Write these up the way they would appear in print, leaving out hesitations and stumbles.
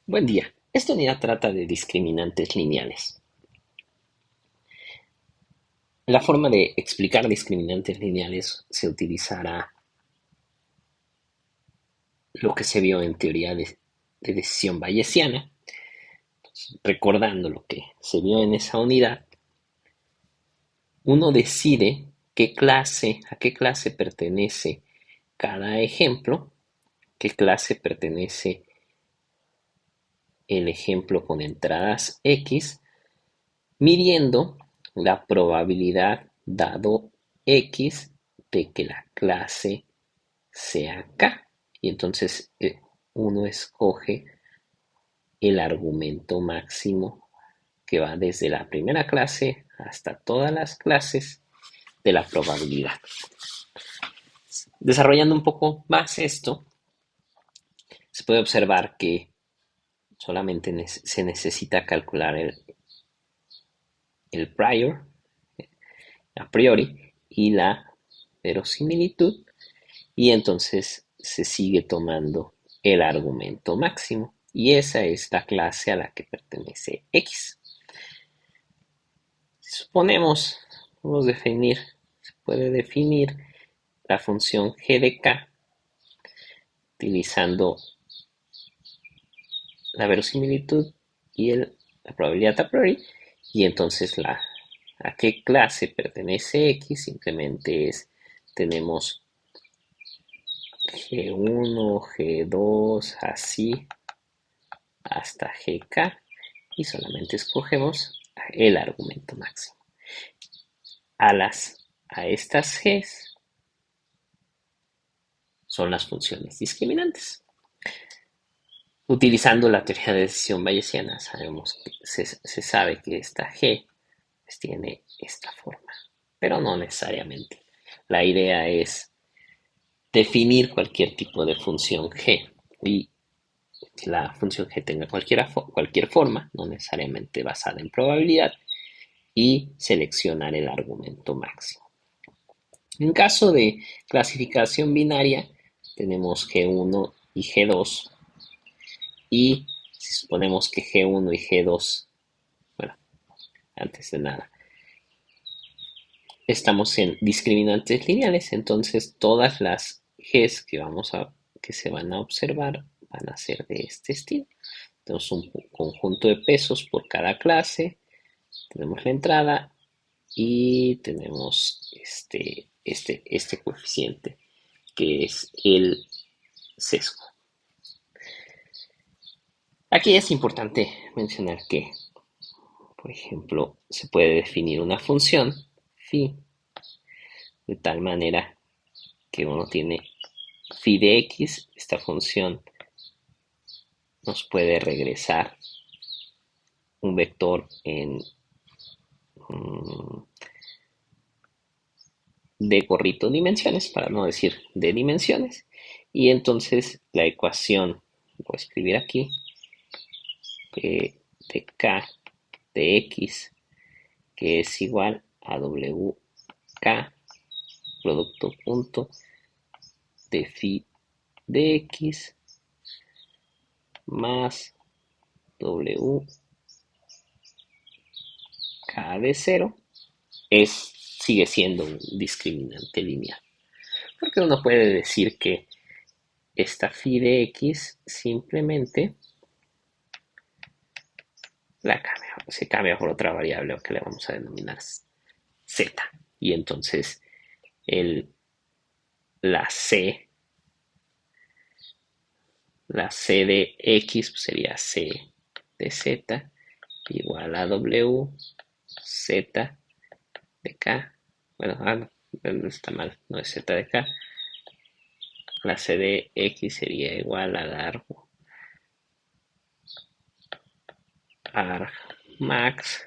Buen día. Esta unidad trata de discriminantes lineales. La forma de explicar discriminantes lineales se utilizará lo que se vio en teoría de decisión bayesiana. Recordando lo que se vio en esa unidad, uno decide a qué clase pertenece cada ejemplo, qué clase pertenece el ejemplo con entradas X, midiendo la probabilidad dado X de que la clase sea K. Y entonces uno escoge el argumento máximo que va desde la primera clase hasta todas las clases de la probabilidad. Desarrollando un poco más esto, se puede observar que solamente se necesita calcular el prior, a priori, y la verosimilitud, y entonces se sigue tomando el argumento máximo, y esa es la clase a la que pertenece X. Si suponemos, se puede definir la función g de k utilizando la verosimilitud y la probabilidad a priori, y entonces a qué clase pertenece X simplemente tenemos G1, G2, así hasta GK, y solamente escogemos el argumento máximo. A estas Gs son las funciones discriminantes. Utilizando la teoría de decisión bayesiana, se sabe que esta G pues, tiene esta forma, pero no necesariamente. La idea es definir cualquier tipo de función G, y que la función G tenga cualquier forma, no necesariamente basada en probabilidad, y seleccionar el argumento máximo. En caso de clasificación binaria, tenemos G1 y G2, y si suponemos que G1 y G2, bueno, antes de nada, estamos en discriminantes lineales, entonces todas las Gs que se van a observar van a ser de este estilo. Tenemos un conjunto de pesos por cada clase, tenemos la entrada y tenemos este coeficiente que es el sesgo. Aquí es importante mencionar que, por ejemplo, se puede definir una función phi de tal manera que uno tiene phi de x. Esta función nos puede regresar un vector de gorrito dimensiones, para no decir de dimensiones, y entonces la ecuación, voy a escribir aquí, de k de x, que es igual a wk producto punto de phi de x más wk de 0 sigue siendo un discriminante lineal, porque uno puede decir que esta phi de x simplemente se cambia por otra variable que le vamos a denominar z, y entonces el, la c la c de x pues sería c de z igual a w z de k. Bueno, no está mal, no es z de k. La c de x sería igual a argmax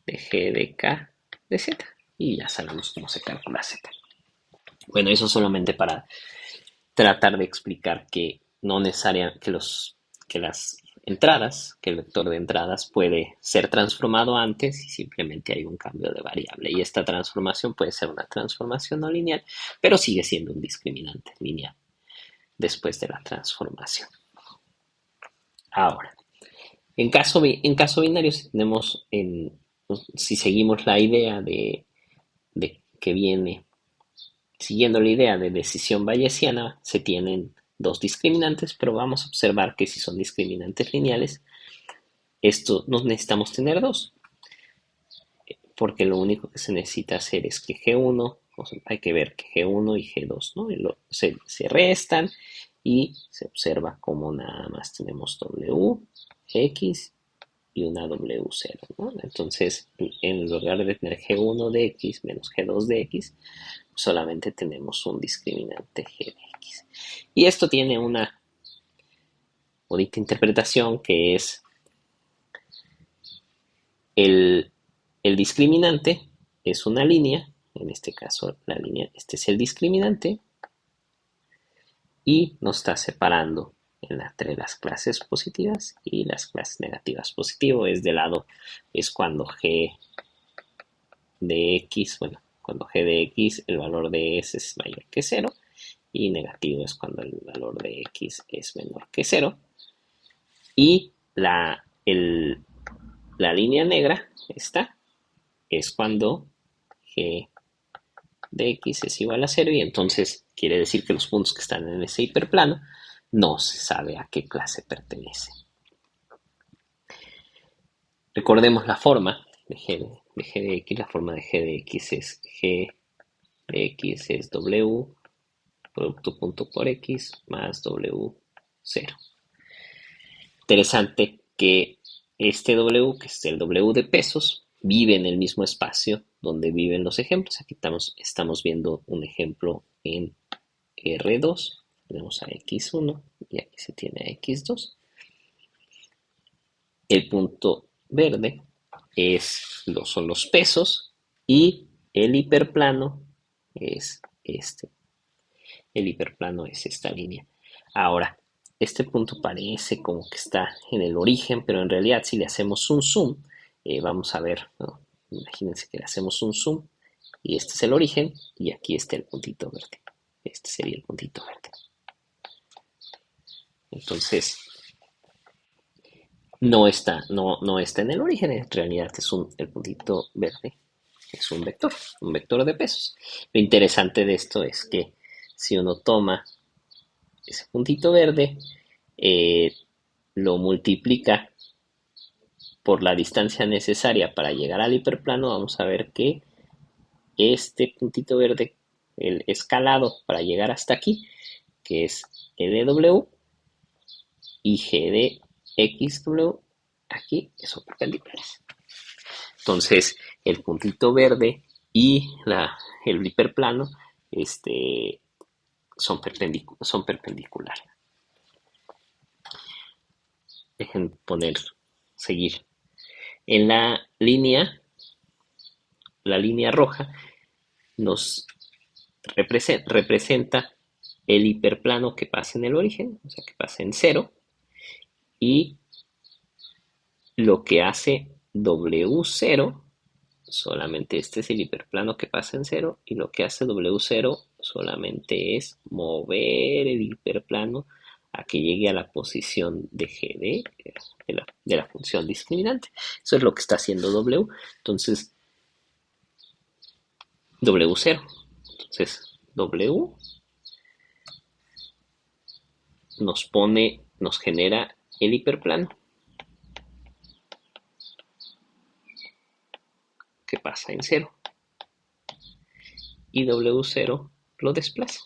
de g de k de z. Y ya sabemos cómo se calcula z. Bueno, eso solamente para tratar de explicar que no necesariamente que las entradas, que el vector de entradas puede ser transformado antes y simplemente hay un cambio de variable. Y esta transformación puede ser una transformación no lineal, pero sigue siendo un discriminante lineal después de la transformación. Ahora, en caso binario, si tenemos si seguimos la idea de que viene, siguiendo la idea de decisión bayesiana, se tienen dos discriminantes, pero vamos a observar que si son discriminantes lineales, esto no necesitamos tener dos, porque lo único que se necesita hacer es que G1, o sea, hay que ver que G1 y G2, ¿no? Se restan y se observa como nada más tenemos W, X y una W0, ¿no? Entonces, en lugar de tener G1 de X menos G2 de X, solamente tenemos un discriminante G de X. Y esto tiene una bonita interpretación que es el, el discriminante es una línea, en este caso la línea, este es el discriminante, y nos está separando entre las clases positivas y las clases negativas. Positivo es de lado, es cuando G de X, bueno, cuando G de X el valor de S es mayor que cero, y negativo es cuando el valor de X es menor que cero. Y la línea negra, esta, es cuando G de X es igual a cero, y entonces quiere decir que los puntos que están en ese hiperplano no se sabe a qué clase pertenece. Recordemos la forma de G de X. La forma de G de X es G de X es W producto punto por X más W0. Interesante que este W, que es el W de pesos, vive en el mismo espacio donde viven los ejemplos. Aquí estamos viendo un ejemplo en R2, tenemos a X1 y aquí se tiene a X2. El punto verde son los pesos y el hiperplano es este. El hiperplano es esta línea. Ahora, este punto parece como que está en el origen, pero en realidad si le hacemos un zoom, vamos a ver, ¿no? Imagínense que le hacemos un zoom y este es el origen y aquí está el puntito verde. Este sería el puntito verde. Entonces, no está en el origen, en realidad es el puntito verde es un vector de pesos. Lo interesante de esto es que si uno toma ese puntito verde, eh, lo multiplica por la distancia necesaria para llegar al hiperplano, vamos a ver que este puntito verde, el escalado para llegar hasta aquí, que es E de W y G de XW, aquí son perpendiculares. Entonces, el puntito verde y el hiperplano son perpendiculares. Dejen seguir. En la línea roja nos representa el hiperplano que pasa en el origen, o sea, que pasa en cero, y lo que hace W0, solamente este es el hiperplano que pasa en cero, y lo que hace W0 solamente es mover el hiperplano a que llegue a la posición de G de la función discriminante. Eso es lo que está haciendo W. Entonces, W0. Entonces, W nos genera el hiperplano que pasa en cero. Y W0 lo desplaza.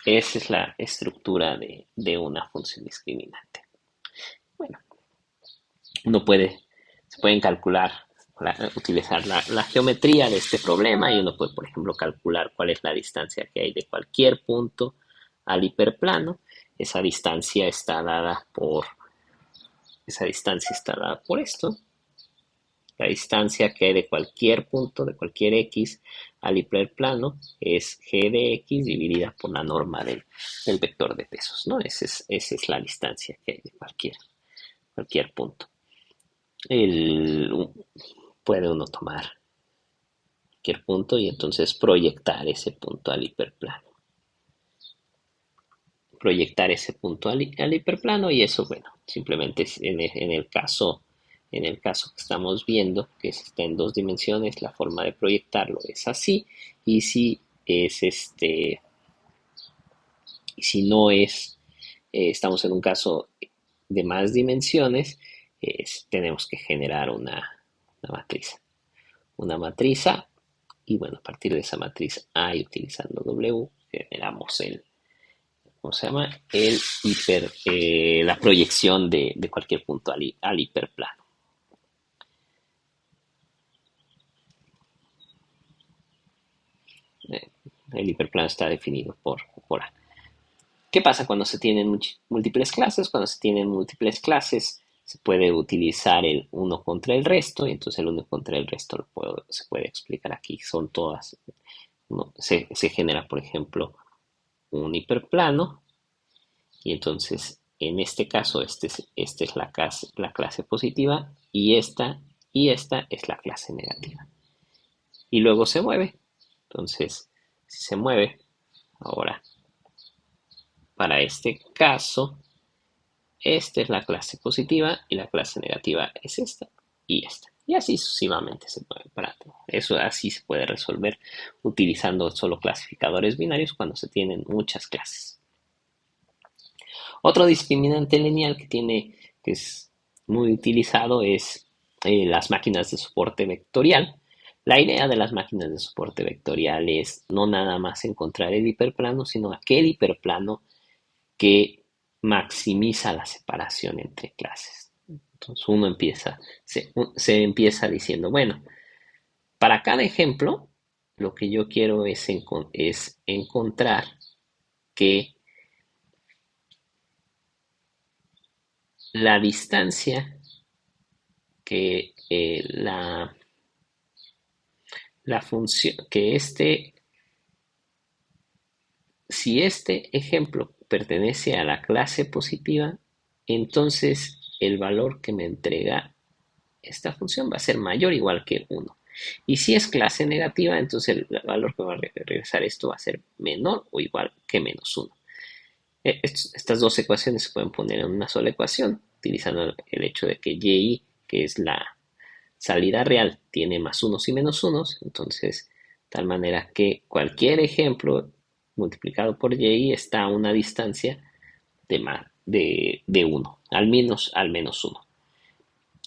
Esa es la estructura de una función discriminante. Bueno, se pueden calcular, utilizar la geometría de este problema, y uno puede, por ejemplo, calcular cuál es la distancia que hay de cualquier punto al hiperplano. Esa distancia está dada por esto. La distancia que hay de cualquier punto, de cualquier X al hiperplano, es G de X dividida por la norma del vector de pesos, ¿no? Esa es la distancia que hay de cualquier punto. Puede uno tomar cualquier punto y entonces proyectar ese punto al hiperplano. proyectar ese punto al hiperplano y eso, bueno, simplemente en el caso que estamos viendo, que está en dos dimensiones, la forma de proyectarlo es así, y si es y si no es, estamos en un caso de más dimensiones, tenemos que generar una matriz. Una matriz A, y bueno, a partir de esa matriz A y utilizando W, generamos ¿cómo se llama? La proyección de cualquier punto al hiperplano. Eh, el hiperplano está definido por A. ¿Qué pasa cuando se tienen múltiples clases? Cuando se tienen múltiples clases, se puede utilizar el uno contra el resto, y entonces el uno contra el resto se puede explicar aquí. Son todas, ¿no? Se genera, por ejemplo, un hiperplano, y entonces en este caso, esta es la clase positiva, y esta es la clase negativa. Y luego se mueve. Entonces, si se mueve, ahora, para este caso, esta es la clase positiva y la clase negativa es esta y esta. Y así sucesivamente se mueve para todo. Eso así se puede resolver utilizando solo clasificadores binarios cuando se tienen muchas clases. Otro discriminante lineal que es muy utilizado es las máquinas de soporte vectorial. La idea de las máquinas de soporte vectorial es no nada más encontrar el hiperplano, sino aquel hiperplano que maximiza la separación entre clases. Entonces se empieza diciendo, bueno, para cada ejemplo, lo que yo quiero es encontrar que la distancia que la función, si este ejemplo pertenece a la clase positiva, entonces el valor que me entrega esta función va a ser mayor o igual que 1. Y si es clase negativa, entonces el valor que va a regresar esto va a ser menor o igual que menos 1. Estas dos ecuaciones se pueden poner en una sola ecuación, utilizando el hecho de que y, que es la salida real, tiene más unos y menos unos, entonces, tal manera que cualquier ejemplo multiplicado por y está a una distancia de 1, al menos 1.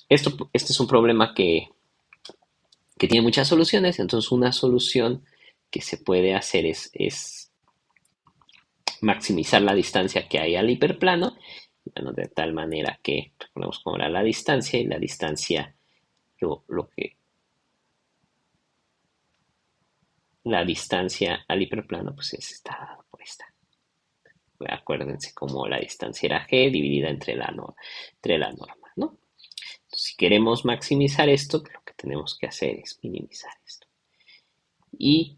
Este es un problema que tiene muchas soluciones, entonces una solución que se puede hacer es maximizar la distancia que hay al hiperplano, bueno, de tal manera que recordemos cómo era la distancia, y la distancia, lo que la distancia al hiperplano pues es esta por esta. Acuérdense cómo la distancia era g dividida entre la norma, ¿no? Entonces, si queremos maximizar esto, lo que tenemos que hacer es minimizar esto. Y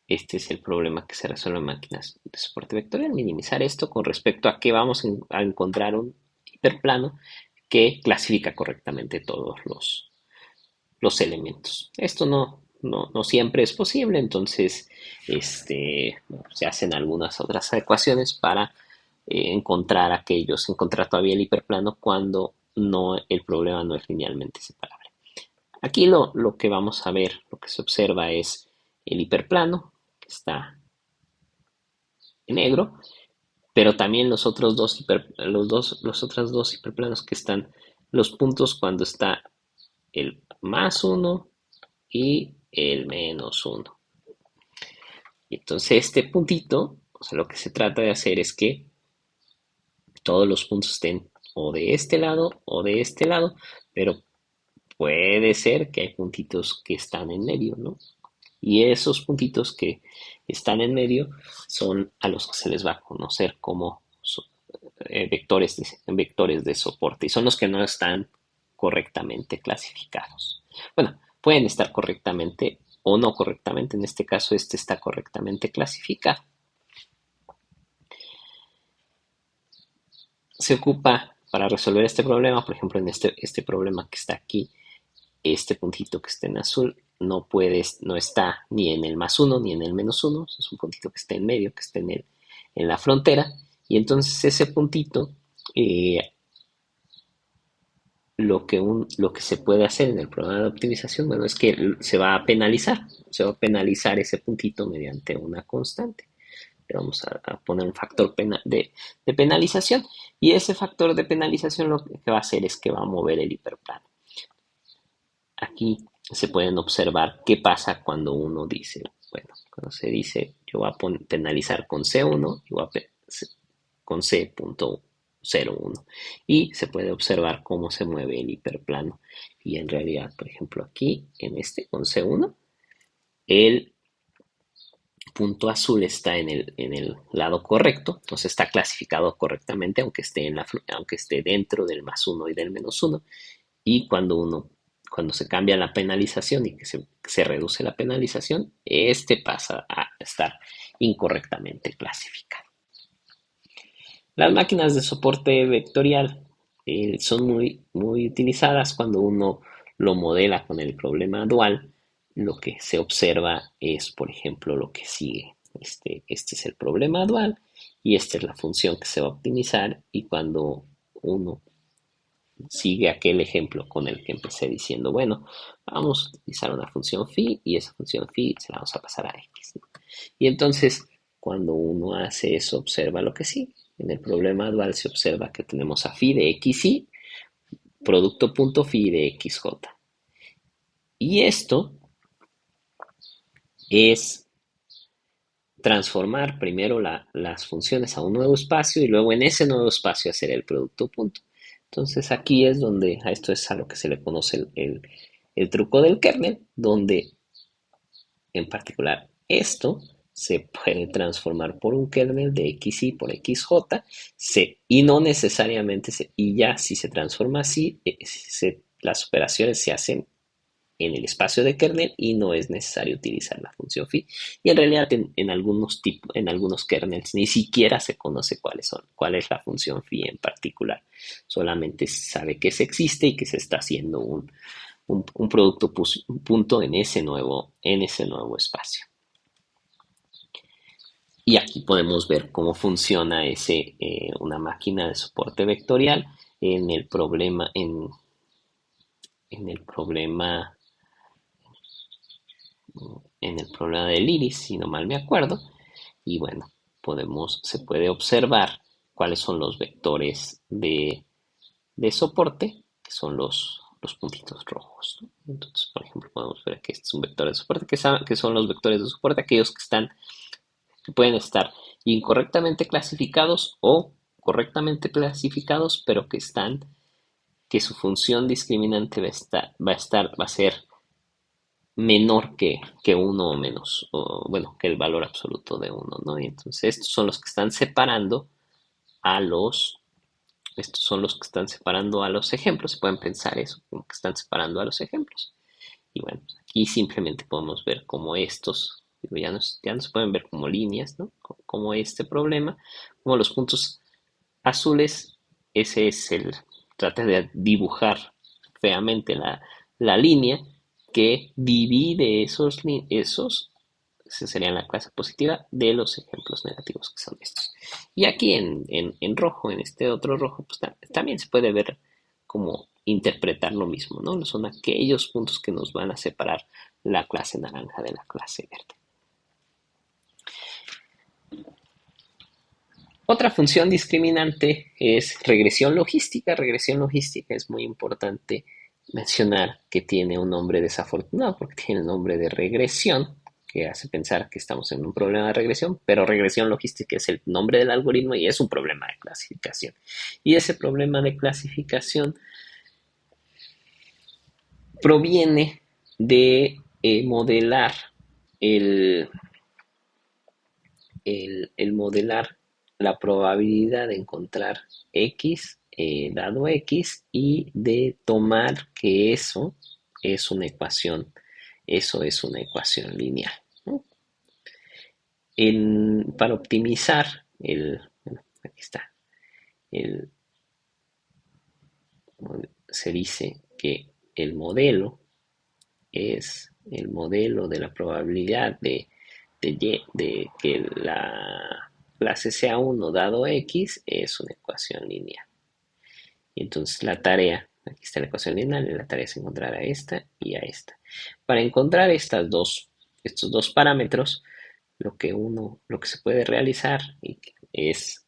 este es el problema que se resuelve en máquinas de soporte vectorial, minimizar esto con respecto a que vamos a encontrar un hiperplano que clasifica correctamente todos los elementos. Esto no siempre es posible, entonces se hacen algunas otras ecuaciones para encontrar todavía el hiperplano cuando el problema no es linealmente separable. Aquí lo que vamos a ver, lo que se observa es el hiperplano, que está en negro, pero también los otros los otros dos hiperplanos que están los puntos cuando está el más 1 y el menos 1. Y entonces este puntito, o sea, lo que se trata de hacer es que todos los puntos estén o de este lado o de este lado, pero puede ser que hay puntitos que están en medio, ¿no? Y esos puntitos que están en medio son a los que se les va a conocer como vectores de soporte, y son los que no están correctamente clasificados. Bueno, pueden estar correctamente o no correctamente, en este caso este está correctamente clasificado. Se ocupa para resolver este problema, por ejemplo, en este problema que está aquí, este puntito que está en azul no está ni en el más 1 ni en el menos 1, es un puntito que está en medio, que está en la frontera, Y entonces ese puntito, eh, lo que se puede hacer en el programa de optimización, bueno, es que se va a penalizar ese puntito mediante una constante. Le vamos a poner un factor de penalización, y ese factor de penalización lo que va a hacer es que va a mover el hiperplano. Aquí se pueden observar qué pasa cuando uno dice, bueno, cuando se dice yo voy a penalizar con C1 y voy a con C.01, y se puede observar cómo se mueve el hiperplano. Y en realidad, por ejemplo, aquí en este con C1, el punto azul está en el lado correcto, entonces está clasificado correctamente, aunque esté, aunque esté dentro del +1 y del -1. Y cuando se cambia la penalización y que se reduce la penalización, este pasa a estar incorrectamente clasificado. Las máquinas de soporte vectorial son muy utilizadas cuando uno lo modela con el problema dual. Lo que se observa es, por ejemplo, lo que sigue. Este es el problema dual y esta es la función que se va a optimizar, y cuando uno sigue aquel ejemplo con el que empecé diciendo, bueno, vamos a utilizar una función phi y esa función phi se la vamos a pasar a x, ¿no? Y entonces, cuando uno hace eso, observa lo que sí. En el problema dual se observa que tenemos a phi de xy, producto punto phi de xj. Y esto es transformar primero las funciones a un nuevo espacio y luego en ese nuevo espacio hacer el producto punto. Entonces aquí es donde, a esto es a lo que se le conoce el truco del kernel, donde en particular esto se puede transformar por un kernel de xy por xj, y no necesariamente, y ya si se transforma así, las operaciones se hacen en el espacio de kernel y no es necesario utilizar la función phi. Y en realidad en algunos kernels ni siquiera se conoce cuál es la función phi en particular. Solamente se sabe que existe y que se está haciendo un producto punto en ese nuevo espacio. Y aquí podemos ver cómo funciona una máquina de soporte vectorial en el problema, en el problema en el problema del iris, si no mal me acuerdo. Y bueno, se puede observar cuáles son los vectores de soporte, que son los puntitos rojos, ¿no? Entonces, por ejemplo, podemos ver que este es un vector de soporte, que son los vectores de soporte, aquellos que pueden estar incorrectamente clasificados o correctamente clasificados, pero que su función discriminante va a ser menor que uno o menos, o bueno, que el valor absoluto de uno, ¿no? Y entonces estos son los que están separando a los ejemplos. Se pueden pensar eso, como que están separando a los ejemplos. Y bueno, aquí simplemente podemos ver cómo estos, digo, ya no se pueden ver como líneas, ¿no? Como este problema, como los puntos azules, ese es trata de dibujar feamente la línea que divide esa sería la clase positiva de los ejemplos negativos, que son estos. Y aquí en rojo, en este otro rojo, pues también se puede ver cómo interpretar lo mismo, ¿no? Son aquellos puntos que nos van a separar la clase naranja de la clase verde. Otra función discriminante es regresión logística. Regresión logística es muy importante mencionar que tiene un nombre desafortunado porque tiene el nombre de regresión, que hace pensar que estamos en un problema de regresión, pero regresión logística es el nombre del algoritmo y es un problema de clasificación. Y ese problema de clasificación proviene de modelar el, el modelar la probabilidad de encontrar X dado X y de tomar que eso es una ecuación lineal, ¿no? Para optimizar bueno, aquí está, el, se dice que el modelo es el modelo de la probabilidad de que clase sea uno dado X es una ecuación lineal. Y entonces la tarea, aquí está la ecuación lineal, y la tarea es encontrar a esta y a esta. Para encontrar estos dos parámetros, lo que se puede realizar es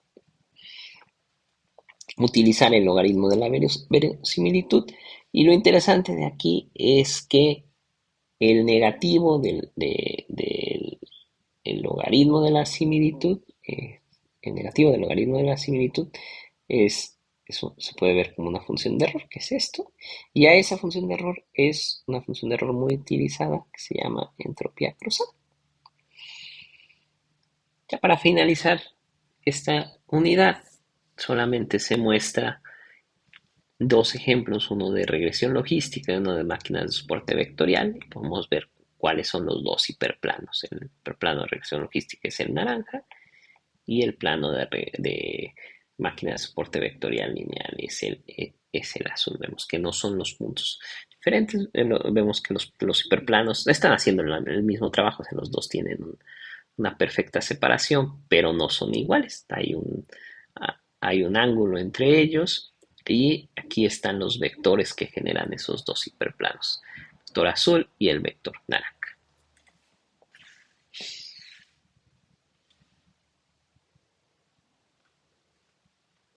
utilizar el logaritmo de la verosimilitud. Y lo interesante de aquí es que el negativo del el logaritmo de la similitud, el negativo del logaritmo de la similitud es, eso se puede ver como una función de error, que es esto, y a esa función de error es una función de error muy utilizada que se llama entropía cruzada. Ya para finalizar esta unidad, solamente se muestra dos ejemplos, uno de regresión logística y uno de máquinas de soporte vectorial. Podemos ver cuáles son los dos hiperplanos. El hiperplano de regresión logística es el naranja y el plano de máquina de soporte vectorial lineal es el azul. Vemos que no son los puntos diferentes. Vemos que los hiperplanos están haciendo el mismo trabajo, o sea, los dos tienen una perfecta separación, pero no son iguales. Hay un ángulo entre ellos y aquí están los vectores que generan esos dos hiperplanos, el vector azul y el vector naranja.